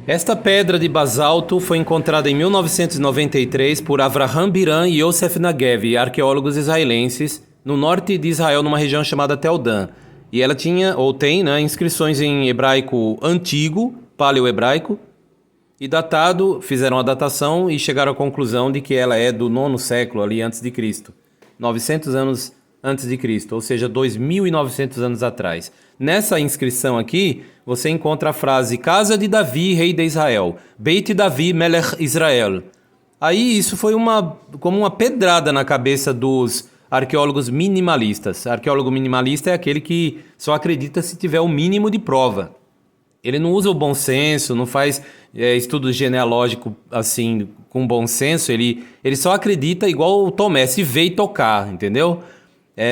Esta pedra de basalto foi encontrada em 1993 por Avraham Biran e Yosef Nagev, arqueólogos israelenses, no norte de Israel, numa região chamada Tel Dan. E ela tinha, ou tem, né, inscrições em hebraico antigo, paleo-hebraico, e datado, fizeram a datação e chegaram à conclusão de que ela é do 9º século ali antes de Cristo. 900 anos antes de Cristo, ou seja, 2.900 anos atrás. Nessa inscrição aqui, você encontra a frase Casa de Davi, rei de Israel. Beit Davi, Melech Israel. Aí isso foi como uma pedrada na cabeça dos arqueólogos minimalistas. Arqueólogo minimalista é aquele que só acredita se tiver o mínimo de prova. Ele não usa o bom senso, não faz estudo genealógico assim com bom senso. Ele só acredita igual o Tomé, se vê e tocar, entendeu?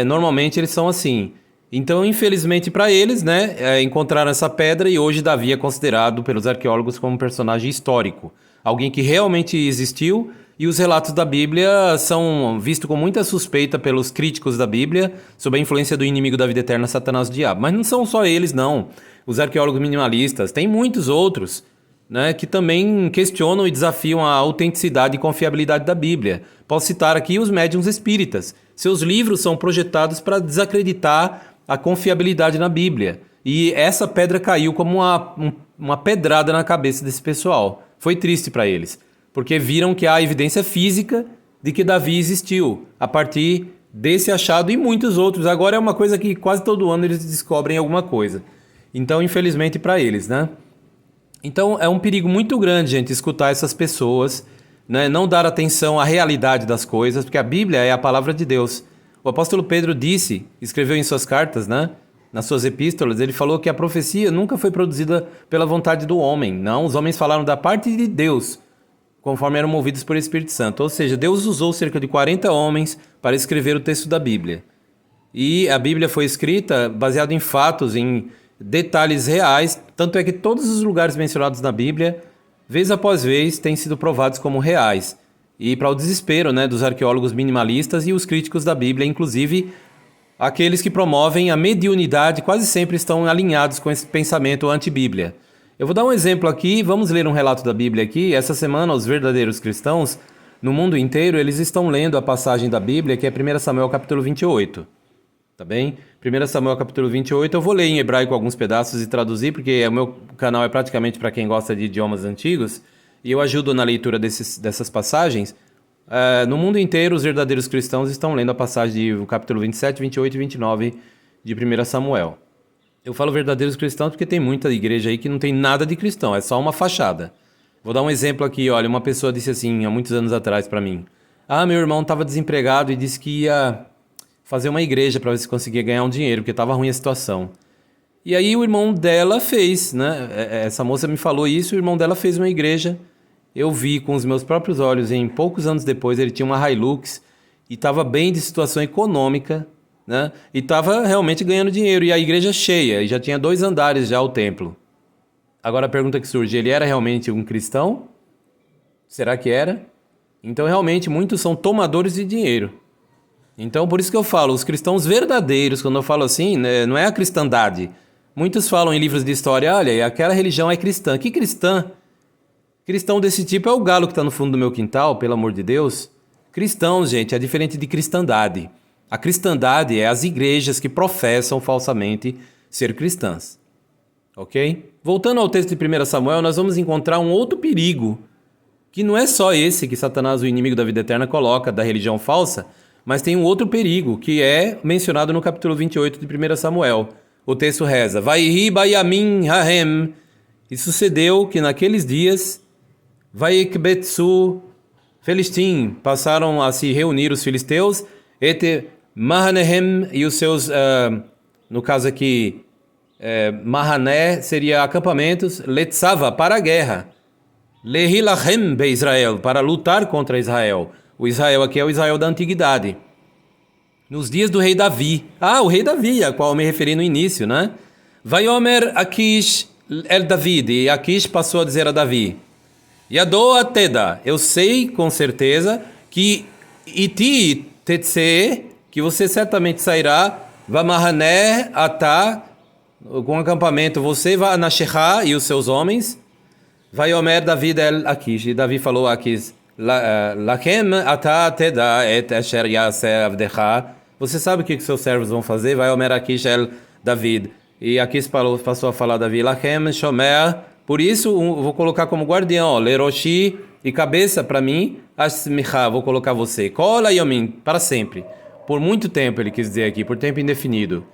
Normalmente eles são assim. Então, infelizmente para eles, né, encontraram essa pedra e hoje Davi é considerado pelos arqueólogos como um personagem histórico. Alguém que realmente existiu, e os relatos da Bíblia são vistos com muita suspeita pelos críticos da Bíblia sob a influência do inimigo da vida eterna, Satanás, o diabo. Mas não são só eles, não. Os arqueólogos minimalistas, tem muitos outros, né, que também questionam e desafiam a autenticidade e confiabilidade da Bíblia. Posso citar aqui os médiuns espíritas. Seus livros são projetados para desacreditar a confiabilidade na Bíblia. E essa pedra caiu como uma pedrada na cabeça desse pessoal. Foi triste para eles, porque viram que há evidência física de que Davi existiu, a partir desse achado e muitos outros. Agora é uma coisa que quase todo ano eles descobrem alguma coisa. Então, infelizmente para eles, né? Então, é um perigo muito grande, gente, escutar essas pessoas, né? Não dar atenção à realidade das coisas, porque a Bíblia é a palavra de Deus. O apóstolo Pedro escreveu em suas cartas, né? Nas suas epístolas, ele falou que a profecia nunca foi produzida pela vontade do homem. Não, os homens falaram da parte de Deus, conforme eram movidos por Espírito Santo. Ou seja, Deus usou cerca de 40 homens para escrever o texto da Bíblia. E a Bíblia foi escrita baseada em fatos, em detalhes reais, tanto é que todos os lugares mencionados na Bíblia, vez após vez, têm sido provados como reais. E para o desespero, né, dos arqueólogos minimalistas e os críticos da Bíblia, inclusive aqueles que promovem a mediunidade, quase sempre estão alinhados com esse pensamento anti-Bíblia. Eu vou dar um exemplo aqui, vamos ler um relato da Bíblia aqui. Essa semana, os verdadeiros cristãos, no mundo inteiro, eles estão lendo a passagem da Bíblia, que é 1 Samuel capítulo 28. Tá bem? 1 Samuel capítulo 28, eu vou ler em hebraico alguns pedaços e traduzir, porque o meu canal é praticamente para quem gosta de idiomas antigos, e eu ajudo na leitura dessas passagens. No mundo inteiro, os verdadeiros cristãos estão lendo a passagem do capítulo 27, 28 e 29 de 1 Samuel. Eu falo verdadeiros cristãos porque tem muita igreja aí que não tem nada de cristão, é só uma fachada. Vou dar um exemplo aqui, olha, uma pessoa disse assim, há muitos anos atrás para mim, meu irmão estava desempregado e disse que ia fazer uma igreja para ver se conseguia ganhar um dinheiro, porque estava ruim a situação. E aí o irmão dela fez, né? Essa moça me falou isso, o irmão dela fez uma igreja. Eu vi com os meus próprios olhos, em poucos anos depois, ele tinha uma Hilux e estava bem de situação econômica, né? E estava realmente ganhando dinheiro. E a igreja cheia, e já tinha 2 andares já o templo. Agora a pergunta que surge, ele era realmente um cristão? Será que era? Então realmente muitos são tomadores de dinheiro. Então, por isso que eu falo, os cristãos verdadeiros, quando eu falo assim, né, não é a cristandade. Muitos falam em livros de história, olha, aquela religião é cristã. Que cristã? Cristão desse tipo é o galo que está no fundo do meu quintal, pelo amor de Deus. Cristãos, gente, é diferente de cristandade. A cristandade é as igrejas que professam falsamente ser cristãs. Ok? Voltando ao texto de 1 Samuel, nós vamos encontrar um outro perigo, que não é só esse que Satanás, o inimigo da vida eterna, coloca da religião falsa, mas tem um outro perigo, que é mencionado no capítulo 28 de 1 Samuel. O texto reza, Vaihi Bayamin Hahem. E sucedeu que naqueles dias, Vaikbetsu Felistim, passaram a se reunir os filisteus, et Mahanehem e os seus, no caso aqui, Mahané seria acampamentos, Letzava, para a guerra, Lehilahem be Israel, para lutar contra Israel. O Israel aqui é o Israel da antiguidade. Nos dias do rei Davi. O rei Davi, a qual eu me referi no início, né? Vaiomer Akish el David. E Akish passou a dizer a Davi, Yadoa Teda, eu sei com certeza que Iti Tetse, que você certamente sairá, Vamahané Atá, com acampamento, você vai Nasheha e os seus homens, Vaiomer David el Akish. E Davi falou a Akish, Lachem ata teda et asher yaseh avdecha. Você sabe o que seus servos vão fazer? Vaiomer Akish el David. E Akish passou a falar a Davi, Lachem shomer. Por isso, vou colocar como guardião, leroshi, e cabeça para mim, asmicha, vou colocar você. Kola yomin, para sempre. Por muito tempo, ele quis dizer aqui, por tempo indefinido.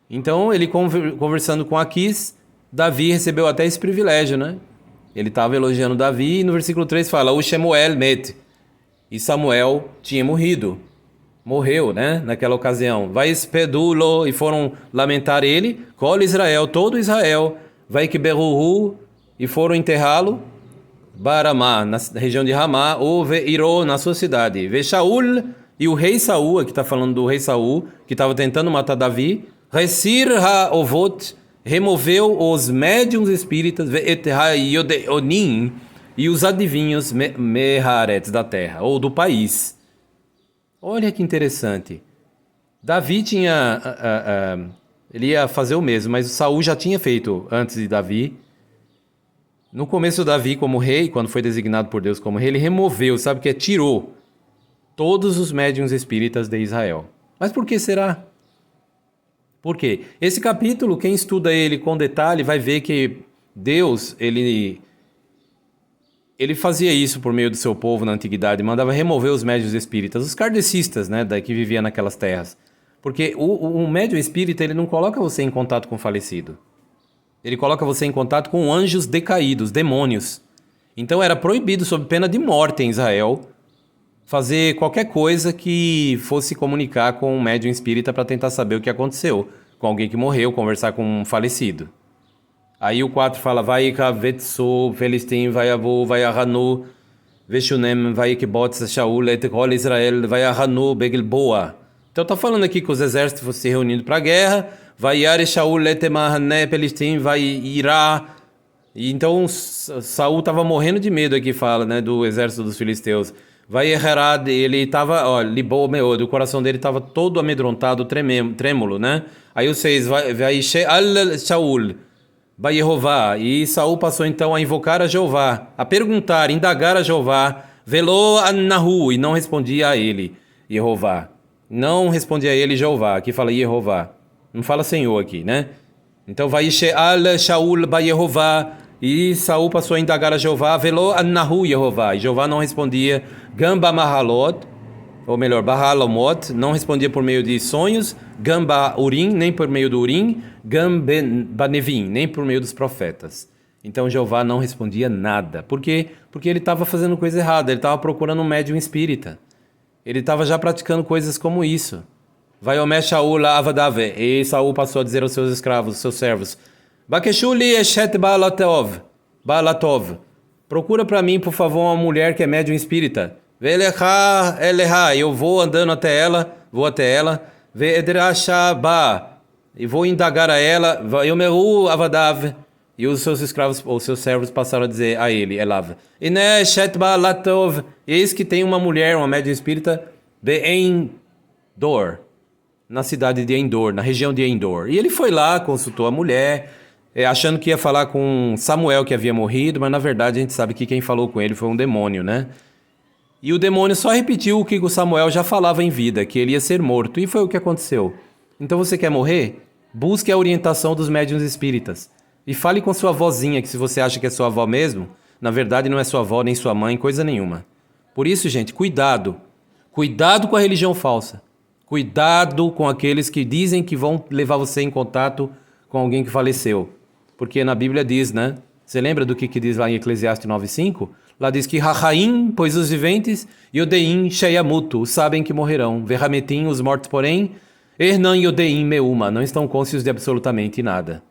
Então, ele conversando com Aquis, Davi recebeu até esse privilégio, né? Ele estava elogiando Davi e no versículo 3 fala, o Shemuel met. E Samuel tinha morreu, né? Naquela ocasião. Vai espedulo, e foram lamentar ele, Kol Israel, todo Israel. Vai que berruhu, e foram enterrá-lo, Baramá, na região de Ramá, ou Veirô, na sua cidade. Ve Shaul, e o rei Saul, aqui está falando do rei Saul, que estava tentando matar Davi, Resir ha-ovot, removeu os médiuns espíritas, Ve'et ha-yodeonim, e os adivinhos meharetz da terra, ou do país. Olha que interessante. Davi ele ia fazer o mesmo, mas Saul já tinha feito antes de Davi. No começo, Davi, como rei, quando foi designado por Deus como rei, ele removeu, sabe o que é? Tirou todos os médiuns espíritas de Israel. Mas por que será? Por quê? Esse capítulo, quem estuda ele com detalhe, vai ver que Deus, ele fazia isso por meio do seu povo na antiguidade, mandava remover os médiuns espíritas, os kardecistas, né, que viviam naquelas terras. Porque o médium espírita, ele não coloca você em contato com o falecido. Ele coloca você em contato com anjos decaídos, demônios. Então era proibido, sob pena de morte em Israel, fazer qualquer coisa que fosse comunicar com um médium espírita para tentar saber o que aconteceu com alguém que morreu, conversar com um falecido. Aí o 4 fala, vai kavetsu, Felistim, vai avu, vai arranu, veshunem, vai kibotz, Shaul, et kol Israel, vai arranu, begilboa. Então está falando aqui que os exércitos foram se reunindo para a guerra, vai Yare Shaul letemahane Pelistim, vai Irá. E então Saul estava morrendo de medo aqui, fala, né, do exército dos filisteus. Vai Herad, ele estava, libou meod, o coração dele estava todo amedrontado, trêmulo, né? Aí o 6, vai Sheal Shaul, vai Jeová. E Saul passou então a invocar a Jeová, a perguntar, indagar a Jeová, Velô Annahu, e não respondia a ele, Jeová. Não respondia a ele Jeová, aqui fala Jeová. Não fala Senhor aqui, né? Então vai Sheal Shaul ba Jeová, e Saul passou a indagar a Jeová, Velô Annahu Jeová, e Jeová não respondia, Gamba Mahalot, ou melhor, Bahalomot, não respondia por meio de sonhos, Gamba Urim, nem por meio do Urim, Gamba Nevim, nem por meio dos profetas. Então Jeová não respondia nada. Por quê? Porque ele estava fazendo coisa errada, ele estava procurando um médium espírita. Ele estava já praticando coisas como isso. Vai Omer Shaul Avadave. E Saul passou a dizer aos seus escravos, seus servos, Bakeshuli Eshet Baalatov. Procura para mim, por favor, uma mulher que é médium espírita. Velecha Eleha. Eu vou andando até ela, Veedrasha Ba. E vou indagar a ela. Vai Omeru Avadav. E os seus escravos, ou seus servos, passaram a dizer a ele, Elav, Iné Eshet Baalatov. Eis que tem uma mulher, uma médium espírita, Be'endor, na cidade de Endor, na região de Endor. E ele foi lá, consultou a mulher, achando que ia falar com Samuel, que havia morrido, mas na verdade a gente sabe que quem falou com ele foi um demônio, né? E o demônio só repetiu o que o Samuel já falava em vida, que ele ia ser morto, e foi o que aconteceu. Então você quer morrer? Busque a orientação dos médiuns espíritas. E fale com sua vozinha, que se você acha que é sua avó mesmo, na verdade não é sua avó nem sua mãe, coisa nenhuma. Por isso, gente, cuidado. Cuidado com a religião falsa. Cuidado com aqueles que dizem que vão levar você em contato com alguém que faleceu. Porque na Bíblia diz, né? Você lembra do que diz lá em Eclesiastes 9:5? Lá diz que Rahaim, pois os viventes, e Odeim, Sheyamutu, sabem que morrerão. Verrametim, os mortos, porém, Hernan e Odeim, Meuma, não estão cônscios de absolutamente nada.